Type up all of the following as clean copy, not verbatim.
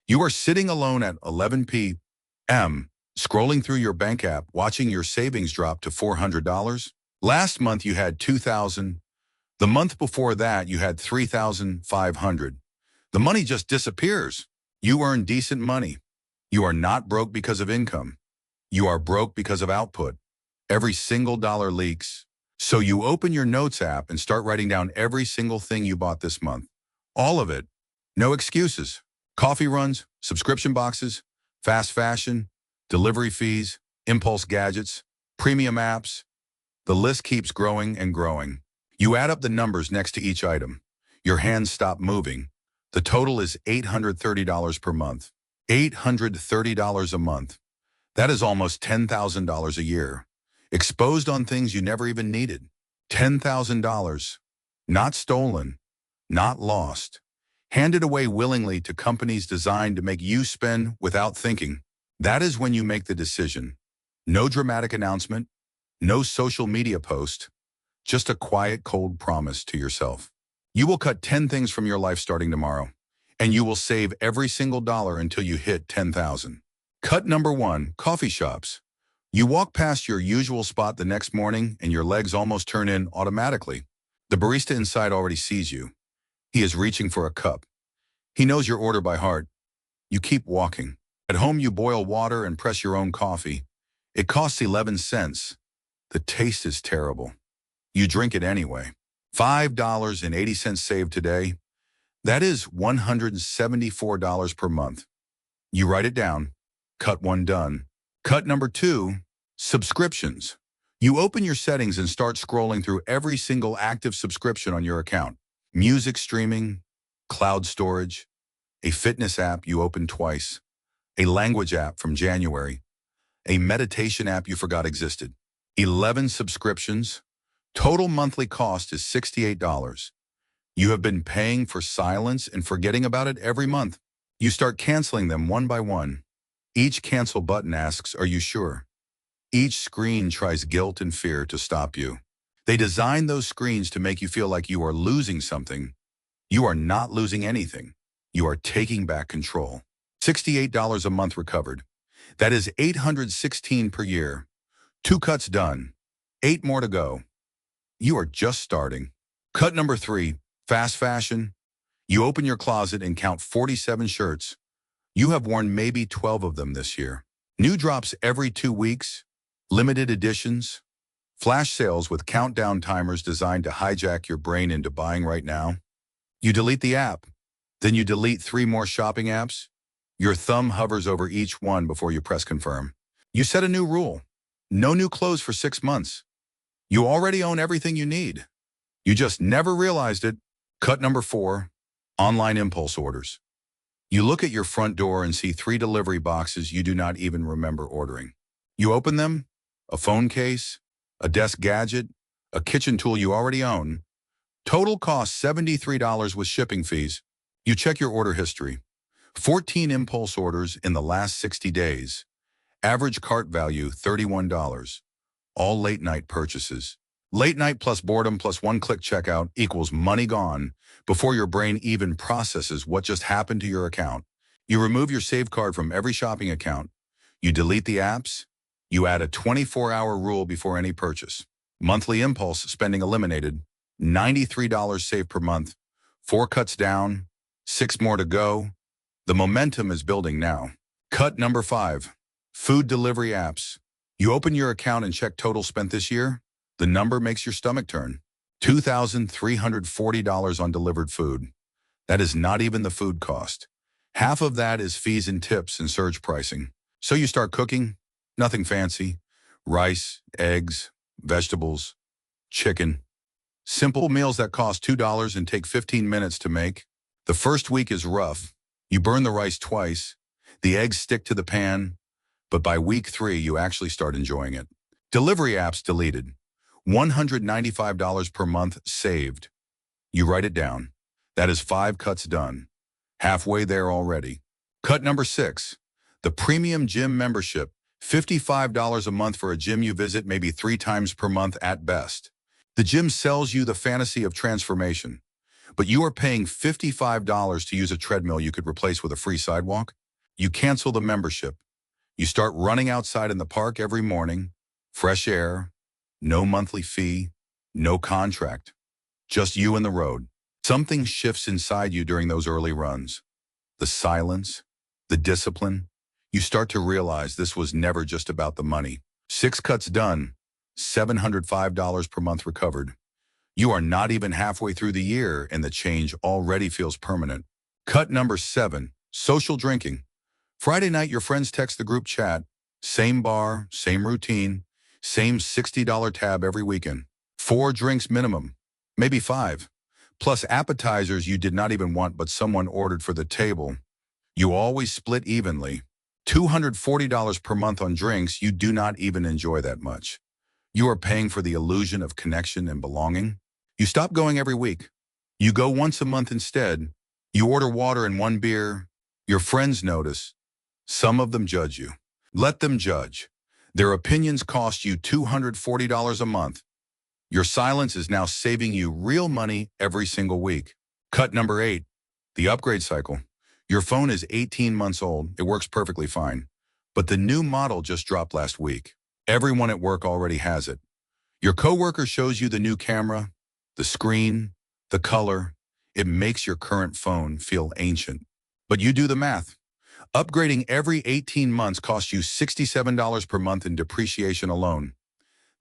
You are sitting alone at 11 p.m., scrolling through your bank app, watching your savings drop to $400. Last month you had $2,000. The month before that you had $3,500. The money just disappears. You earn decent money. You are not broke because of income. You are broke because of output. Every single dollar leaks. So you open your notes app and start writing down every single thing you bought this month. All of it. No excuses. Coffee runs, subscription boxes, fast fashion, delivery fees, impulse gadgets, premium apps. The list keeps growing and growing. You add up the numbers next to each item. Your hands stop moving. The total is $830 per month. $830 a month. That is almost $10,000 a year. Exposed on things you never even needed. $10,000. Not stolen. Not lost. Handed away willingly to companies designed to make you spend without thinking. That is when you make the decision. No dramatic announcement. No social media post. Just a quiet, cold promise to yourself. You will cut 10 things from your life starting tomorrow, and you will save every single dollar until you hit 10,000. Cut number 1, coffee shops. You walk past your usual spot the next morning and your legs almost turn in automatically. The barista inside already sees you. He is reaching for a cup. He knows your order by heart. You keep walking. At home you boil water and press your own coffee. It costs 11 cents. The taste is terrible. You drink it anyway. $5.80 saved today. That is $174 per month. You write it down. Cut 1 done. Cut number 2, subscriptions. You open your settings and start scrolling through every single active subscription on your account. Music streaming, cloud storage, a fitness app you opened twice, a language app from January, a meditation app you forgot existed. 11 subscriptions. Total monthly cost is $68. You have been paying for silence and forgetting about it every month. You start canceling them one by one. Each cancel button asks, "Are you sure?" Each screen tries guilt and fear to stop you. They design those screens to make you feel like you are losing something. You are not losing anything. You are taking back control. $68 a month recovered. That is $816 per year. 2 cuts done. 8 more to go. You are just starting. Cut number 3, fast fashion. You open your closet and count 47 shirts. You have worn maybe 12 of them this year. New drops every 2 weeks. Limited editions. Flash sales with countdown timers designed to hijack your brain into buying right now. You delete the app. Then you delete 3 more shopping apps. Your thumb hovers over each one before you press confirm. You set a new rule. No new clothes for 6 months. You already own everything you need. You just never realized it. Cut number 4, online impulse orders. You look at your front door and see 3 delivery boxes you do not even remember ordering. You open them, a phone case, a desk gadget, a kitchen tool you already own. Total cost $73 with shipping fees. You check your order history. 14 impulse orders in the last 60 days. Average cart value $31. All late night purchases. Late night plus boredom plus one-click checkout equals money gone before your brain even processes what just happened to your account. You remove your save card from every shopping account. You delete the apps. You add a 24-hour rule before any purchase. Monthly impulse spending eliminated. $93 saved per month. 4 cuts down. 6 more to go. The momentum is building now. Cut number 5. Food delivery apps. You open your account and check total spent this year. The number makes your stomach turn. $2,340 on delivered food. That is not even the food cost. Half of that is fees and tips and surge pricing. So you start cooking. Nothing fancy. Rice, eggs, vegetables, chicken. Simple meals that cost $2 and take 15 minutes to make. The first week is rough. You burn the rice twice. The eggs stick to the pan. But by week 3, you actually start enjoying it. Delivery apps deleted. $195 per month saved. You write it down. That is 5 cuts done. Halfway there already. Cut number 6. The premium gym membership. $55 a month for a gym you visit maybe 3 times per month at best. The gym sells you the fantasy of transformation. But you are paying $55 to use a treadmill you could replace with a free sidewalk? You cancel the membership. You start running outside in the park every morning. Fresh air, no monthly fee, no contract. Just you and the road. Something shifts inside you during those early runs. The silence, the discipline. You start to realize this was never just about the money. 6 cuts done, $705 per month recovered. You are not even halfway through the year and the change already feels permanent. Cut number 7, social drinking. Friday night, your friends text the group chat. Same bar, same routine, same $60 tab every weekend. 4 drinks minimum, maybe 5. Plus appetizers you did not even want but someone ordered for the table. You always split evenly. $240 per month on drinks you do not even enjoy that much. You are paying for the illusion of connection and belonging. You stop going every week. You go once a month instead. You order water and 1 beer. Your friends notice. Some of them judge you. Let them judge. Their opinions cost you $240 a month. Your silence is now saving you real money every single week. Cut number 8, the upgrade cycle. Your phone is 18 months old. It works perfectly fine. But the new model just dropped last week. Everyone at work already has it. Your coworker shows you the new camera, the screen, the color. It makes your current phone feel ancient. But you do the math. Upgrading every 18 months costs you $67 per month in depreciation alone.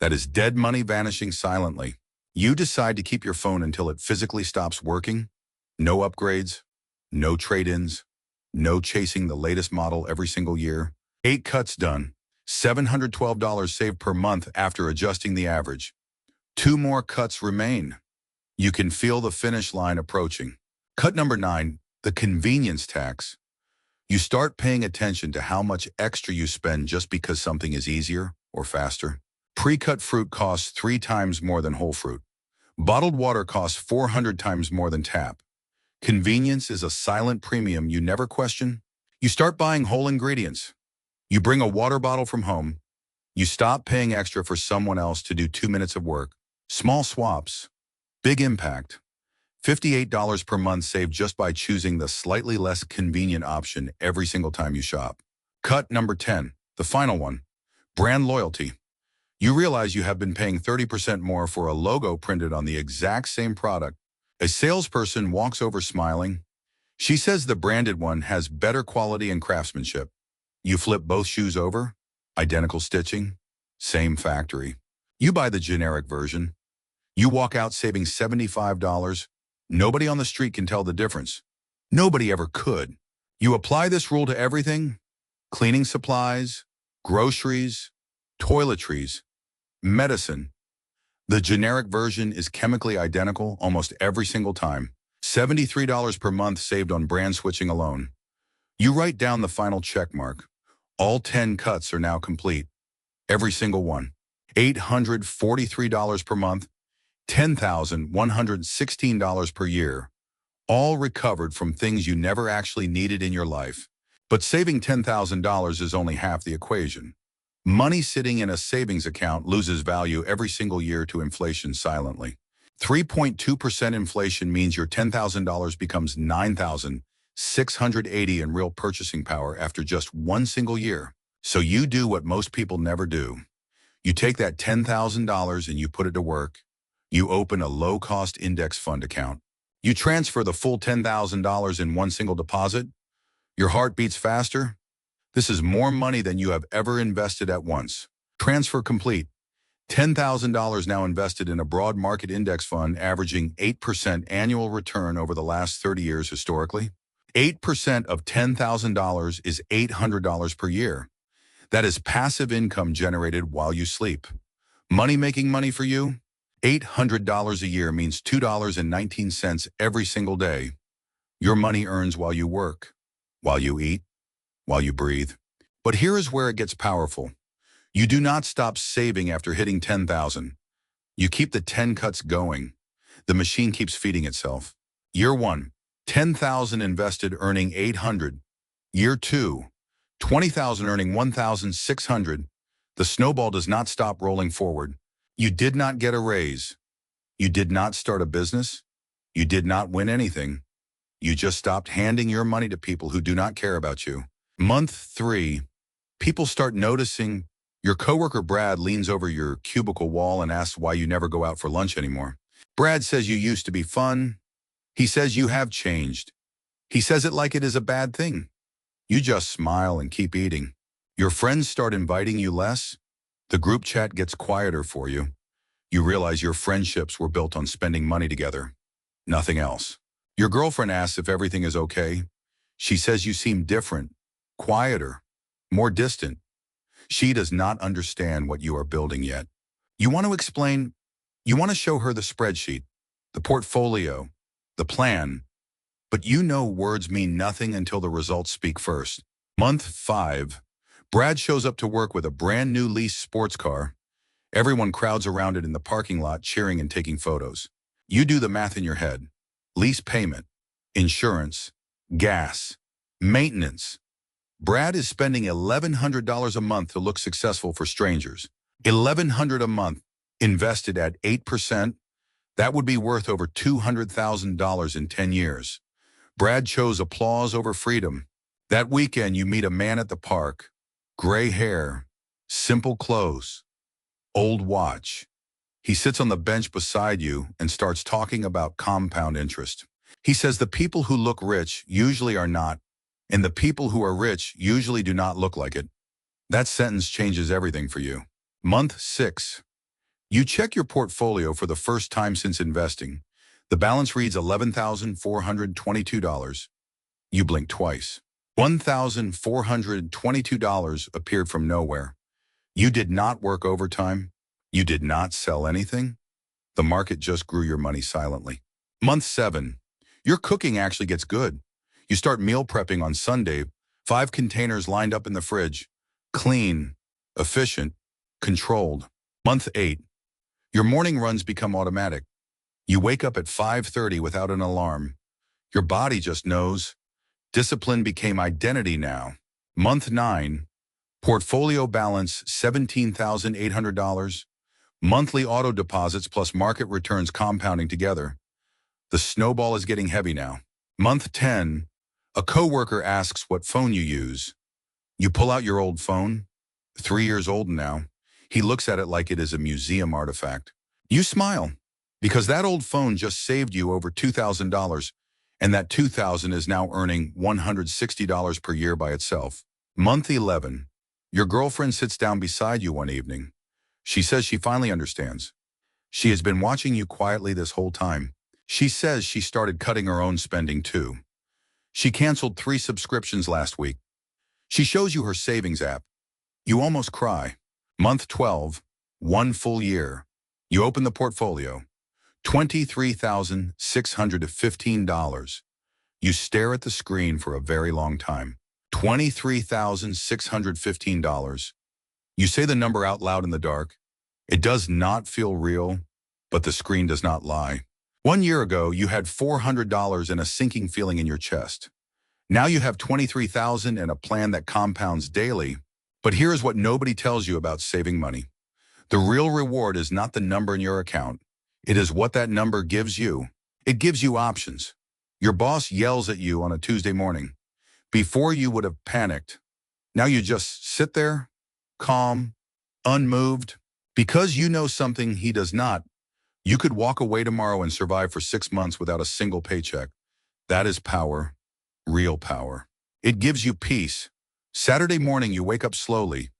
That is dead money vanishing silently. You decide to keep your phone until it physically stops working. No upgrades, no trade-ins, no chasing the latest model every single year. 8 cuts done, $712 saved per month after adjusting the average. 2 more cuts remain. You can feel the finish line approaching. Cut number 9, the convenience tax. You start paying attention to how much extra you spend just because something is easier or faster. Pre-cut fruit costs 3 times more than whole fruit. Bottled water costs 400 times more than tap. Convenience is a silent premium you never question. You start buying whole ingredients. You bring a water bottle from home. You stop paying extra for someone else to do 2 minutes of work. Small swaps, big impact. $58 per month saved just by choosing the slightly less convenient option every single time you shop. Cut number 10, the final one, brand loyalty. You realize you have been paying 30% more for a logo printed on the exact same product. A salesperson walks over smiling. She says the branded one has better quality and craftsmanship. You flip both shoes over, identical stitching, same factory. You buy the generic version. You walk out saving $75. Nobody on the street can tell the difference. Nobody ever could. You apply this rule to everything: cleaning supplies, groceries, toiletries, medicine. The generic version is chemically identical almost every single time. $73 per month saved on brand switching alone. You write down the final check mark. All 10 cuts are now complete. Every single one. $843 per month, $10,116 per year. All recovered from things you never actually needed in your life. But saving $10,000 is only half the equation. Money sitting in a savings account loses value every single year to inflation silently. 3.2% inflation means your $10,000 becomes $9,680 in real purchasing power after just one single year. So you do what most people never do. You take that $10,000 and you put it to work. You open a low-cost index fund account. You transfer the full $10,000 in one single deposit. Your heart beats faster. This is more money than you have ever invested at once. Transfer complete. $10,000 now invested in a broad market index fund averaging 8% annual return over the last 30 years historically. 8% of $10,000 is $800 per year. That is passive income generated while you sleep. Money making money for you? $800 a year means $2.19 every single day. Your money earns while you work, while you eat, while you breathe. But here is where it gets powerful. You do not stop saving after hitting 10,000. You keep the 10 cuts going. The machine keeps feeding itself. Year 1, 10,000 invested earning 800. Year 2, 20,000 earning 1,600. The snowball does not stop rolling forward. You did not get a raise. You did not start a business. You did not win anything. You just stopped handing your money to people who do not care about you. Month 3, people start noticing your coworker Brad leans over your cubicle wall and asks why you never go out for lunch anymore. Brad says you used to be fun. He says you have changed. He says it like it is a bad thing. You just smile and keep eating. Your friends start inviting you less. The group chat gets quieter for you. You realize your friendships were built on spending money together. Nothing else. Your girlfriend asks if everything is okay. She says you seem different, quieter, more distant. She does not understand what you are building yet. You want to explain, you want to show her the spreadsheet, the portfolio, the plan, but you know words mean nothing until the results speak first. Month 5, Brad shows up to work with a brand new leased sports car. Everyone crowds around it in the parking lot, cheering and taking photos. You do the math in your head. Lease payment, insurance, gas, maintenance. Brad is spending $1,100 a month to look successful for strangers. $1,100 a month, invested at 8%, that would be worth over $200,000 in 10 years. Brad chose applause over freedom. That weekend, you meet a man at the park. Gray hair, simple clothes, old watch. He sits on the bench beside you and starts talking about compound interest. He says the people who look rich usually are not, and the people who are rich usually do not look like it. That sentence changes everything for you. Month 6. You check your portfolio for the first time since investing. The balance reads $11,422. You blink twice. $1,422 appeared from nowhere. You did not work overtime. You did not sell anything. The market just grew your money silently. Month 7. Your cooking actually gets good. You start meal prepping on Sunday, 5 containers lined up in the fridge. Clean, efficient, controlled. Month 8. Your morning runs become automatic. You wake up at 5:30 without an alarm. Your body just knows. Discipline became identity now. Month 9. Portfolio balance $17,800. Monthly auto deposits plus market returns compounding together. The snowball is getting heavy now. Month 10. A coworker asks what phone you use. You pull out your old phone. 3 years old now. He looks at it like it is a museum artifact. You smile, because that old phone just saved you over $2,000, and that $2,000 is now earning $160 per year by itself. Month 11. Your girlfriend sits down beside you one evening. She says she finally understands. She has been watching you quietly this whole time. She says she started cutting her own spending too. She canceled 3 subscriptions last week. She shows you her savings app. You almost cry. Month 12, 1 full year. You open the portfolio. $23,615. You stare at the screen for a very long time. $23,615. You say the number out loud in the dark. It does not feel real, but the screen does not lie. 1 year ago, you had $400 and a sinking feeling in your chest. Now you have $23,000 and a plan that compounds daily. But here is what nobody tells you about saving money. The real reward is not the number in your account. It is what that number gives you. It gives you options. Your boss yells at you on a Tuesday morning. Before you would have panicked. Now you just sit there, calm, unmoved. Because you know something he does not, you could walk away tomorrow and survive for 6 months without a single paycheck. That is power, real power. It gives you peace. Saturday morning, you wake up slowly.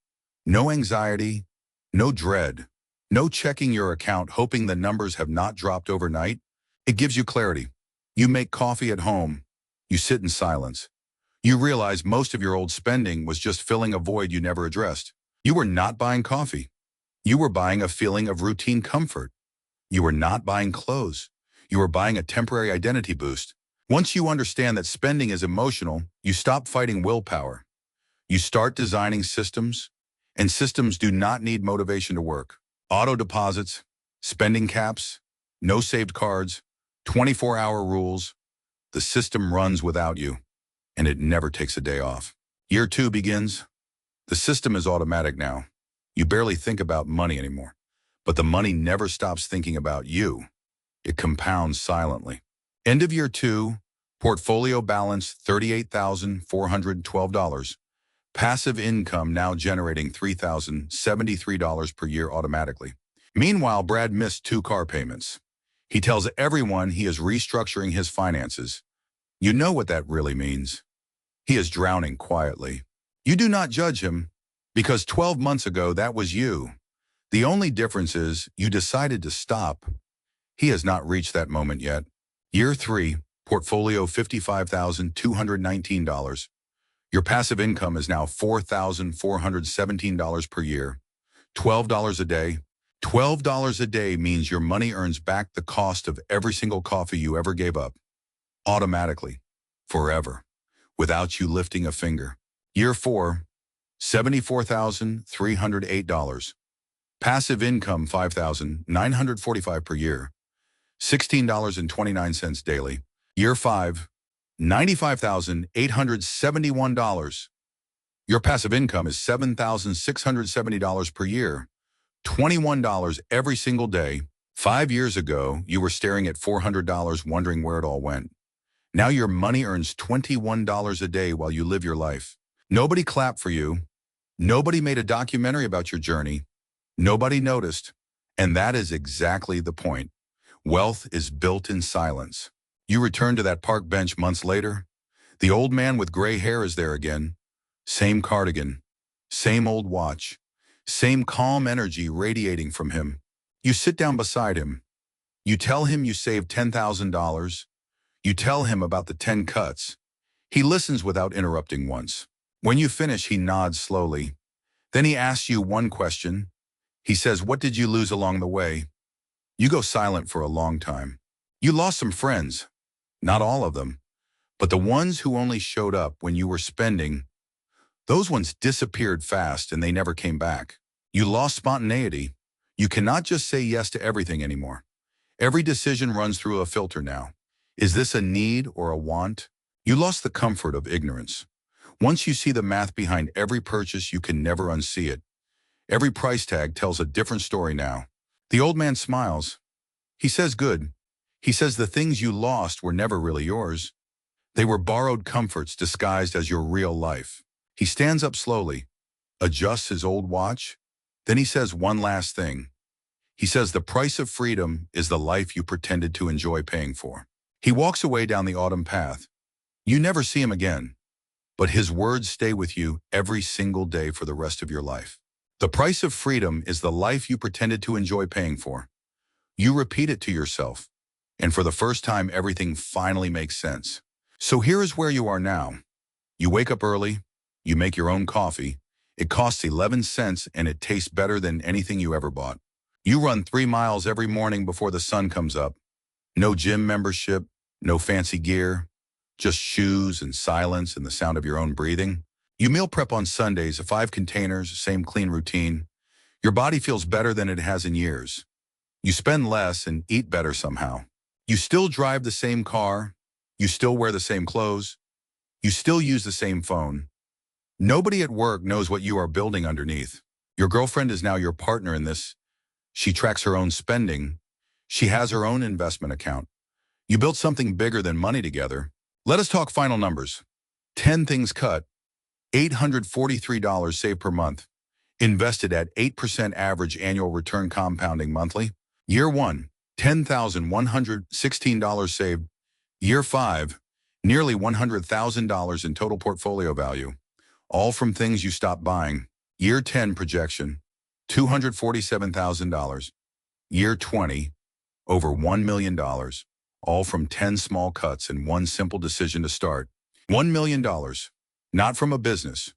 No anxiety, no dread, no checking your account hoping the numbers have not dropped overnight. It gives you clarity. You make coffee at home. You sit in silence. You realize most of your old spending was just filling a void you never addressed. You were not buying coffee. You were buying a feeling of routine comfort. You were not buying clothes. You were buying a temporary identity boost. Once you understand that spending is emotional, you stop fighting willpower. You start designing systems, and systems do not need motivation to work. Auto deposits, spending caps, no saved cards, 24-hour rules. The system runs without you, and it never takes a day off. Year 2 begins. The system is automatic now. You barely think about money anymore, but the money never stops thinking about you. It compounds silently. End of year 2, portfolio balance $38,412. Passive income now generating $3,073 per year automatically. Meanwhile, Brad missed 2 car payments. He tells everyone he is restructuring his finances. You know what that really means. He is drowning quietly. You do not judge him, because 12 months ago that was you. The only difference is you decided to stop. He has not reached that moment yet. Year 3, portfolio $55,219. Your passive income is now $4,417 per year. $12 a day. $12 a day means your money earns back the cost of every single coffee you ever gave up. Automatically. Forever. Without you lifting a finger. Year 4, $74,308. Passive income $5,945 per year. $16.29 daily. Year 5, $95,871. Your passive income is $7,670 per year. $21 every single day. 5 years ago, you were staring at $400 wondering where it all went. Now your money earns $21 a day while you live your life. Nobody clapped for you. Nobody made a documentary about your journey. Nobody noticed. And that is exactly the point. Wealth is built in silence. You return to that park bench months later. The old man with gray hair is there again. Same cardigan. Same old watch. Same calm energy radiating from him. You sit down beside him. You tell him you saved $10,000. You tell him about the 10 cuts. He listens without interrupting once. When you finish, he nods slowly. Then he asks you one question. He says, "What did you lose along the way?" You go silent for a long time. You lost some friends. Not all of them. But the ones who only showed up when you were spending, those ones disappeared fast and they never came back. You lost spontaneity. You cannot just say yes to everything anymore. Every decision runs through a filter now. Is this a need or a want? You lost the comfort of ignorance. Once you see the math behind every purchase, you can never unsee it. Every price tag tells a different story now. The old man smiles. He says, "Good." He says the things you lost were never really yours. They were borrowed comforts disguised as your real life. He stands up slowly, adjusts his old watch. Then he says one last thing. He says the price of freedom is the life you pretended to enjoy paying for. He walks away down the autumn path. You never see him again, but his words stay with you every single day for the rest of your life. The price of freedom is the life you pretended to enjoy paying for. You repeat it to yourself, and for the first time, everything finally makes sense. So here is where you are now. You wake up early, you make your own coffee. It costs 11 cents and it tastes better than anything you ever bought. You run 3 miles every morning before the sun comes up. No gym membership, no fancy gear, just shoes and silence and the sound of your own breathing. You meal prep on Sundays, 5 containers, same clean routine. Your body feels better than it has in years. You spend less and eat better somehow. You still drive the same car. You still wear the same clothes. You still use the same phone. Nobody at work knows what you are building underneath. Your girlfriend is now your partner in this. She tracks her own spending. She has her own investment account. You built something bigger than money together. Let us talk final numbers. 10 things cut. $843 saved per month. Invested at 8% average annual return compounding monthly. Year 1, $10,116 saved. Year 5, nearly $100,000 in total portfolio value. All from things you stopped buying. Year 10 projection, $247,000. Year 20, over $1 million. All from 10 small cuts and one simple decision to start. $1 million. Not from a business.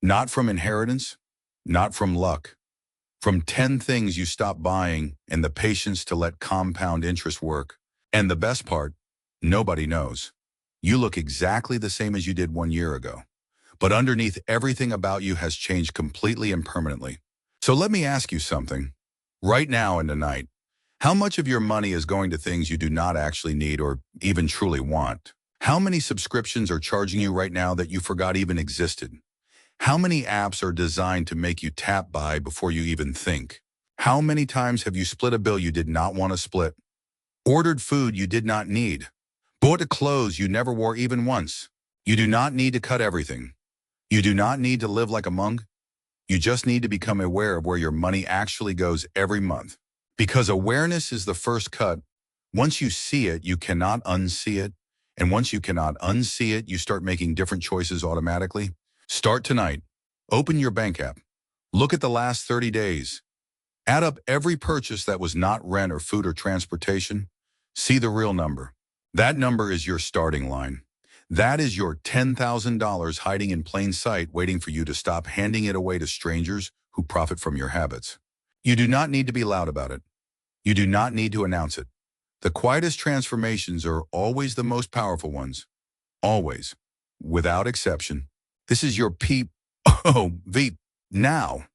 Not from inheritance. Not from luck. From 10 things you stopped buying and the patience to let compound interest work. And the best part, nobody knows. You look exactly the same as you did 1 year ago. But underneath, everything about you has changed completely and permanently. So let me ask you something. Right now and tonight, how much of your money is going to things you do not actually need or even truly want? How many subscriptions are charging you right now that you forgot even existed? How many apps are designed to make you tap buy before you even think? How many times have you split a bill you did not want to split? Ordered food you did not need, Bought the clothes you never wore even once. You do not need to cut everything. You do not need to live like a monk. You just need to become aware of where your money actually goes every month. Because awareness is the first cut. Once you see it, you cannot unsee it. And once you cannot unsee it, you start making different choices automatically. Start tonight. Open your bank app. Look at the last 30 days. Add up every purchase that was not rent or food or transportation. See the real number. That number is your starting line. That is your $10,000 hiding in plain sight, waiting for you to stop handing it away to strangers who profit from your habits. You do not need to be loud about it. You do not need to announce it. The quietest transformations are always the most powerful ones. Always. Without exception. This is your POV. Now,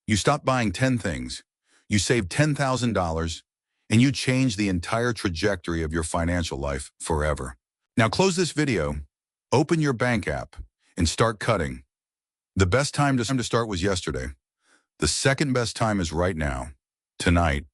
you stop buying 10 things. You save $10,000 and you change the entire trajectory of your financial life forever. Now close this video, open your bank app, and start cutting. The best time to start was yesterday. The second best time is right now, tonight.